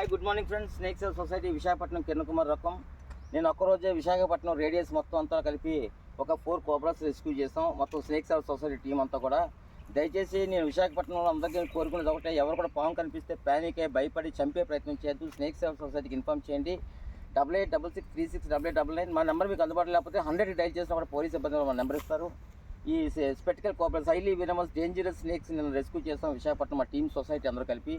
Hi good morning friends. Snake cell society Visakhapatnam Kiran Kumar రకం. నేను ఒక్కరోజే విశాఖపట్నం రేడియస్ మొత్తం అంతా కలిపి ఒక 4 కోబ్రాస్ రెస్క్యూ చేసాం. మొత్తం స్నేక్ సెల్ సొసైటీ టీం అంతా కూడా. దయచేసి నేను విశాఖపట్నంలో అందరికీ కోరుకునేది ఒకటే, ఎవరు కూడా పాము కనిపిస్తే ప్యానిక్ అయ్యి భయపడి చంపే ప్రయత్నం చేయొద్దు. స్నేక్ సెల్ సొసైటీకి ఇన్ఫార్మ్ చేయండి. 8866368899 మా నెంబర్ మీకు అందుబాటులో లేకపోతే 100కి డైల్ చేసినా కూడా పోలీస్ సిబ్బంది మా నెంబర్ ఇస్తారు. ఈ spectacle cobras highly venomous dangerous snakes నేను రెస్క్యూ చేస్తాం విశాఖపట్నం మా టీమ్ సొసైటీ అందరూ కలిపి.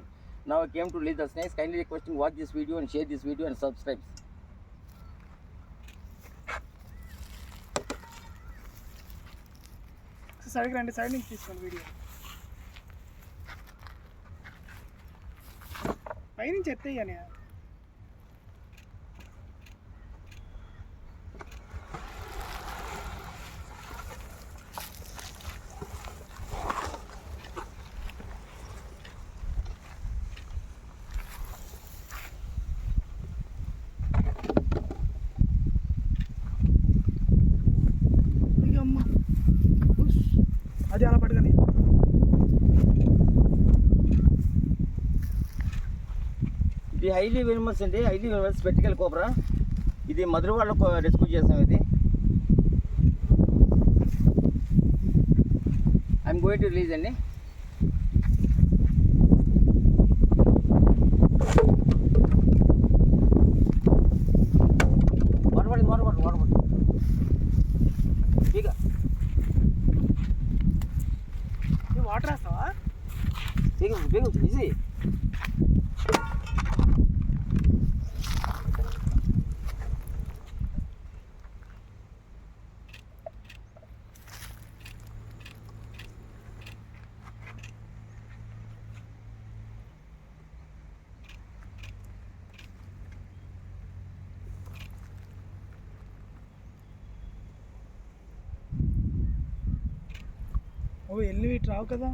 Now I came to release the snakes. Kindly requesting watch this video and share this video and subscribe. Side రండి, సైడ్ నుంచి తీసుకోండి వీడియో. పైనుంచి ఎత్తేయని అది అలా పట్టుకొని. ఇది హైలీ వెనమస్ అండి, హైలీ వెనమస్ స్పెక్టికల్ కోబ్రా. ఇది మధురవాడలో రెస్క్యూ చేసాం. ఇది ఐఎమ్ గోయింగ్ టు రిలీజ్ అండి. వాడబడి ఇక వాటర్ వేస్తావా? బేగ ఈజీ. ఓ ఎల్లు ఇటు రావు కదా.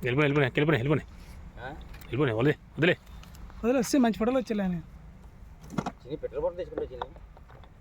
వెళ్ళిపోయి వదిలే వదిలే వస్తే మంచి ఫోటోలు వచ్చేలే. పెట్రోల్ బాటిల్ తెచ్చుకుంటే వచ్చింది.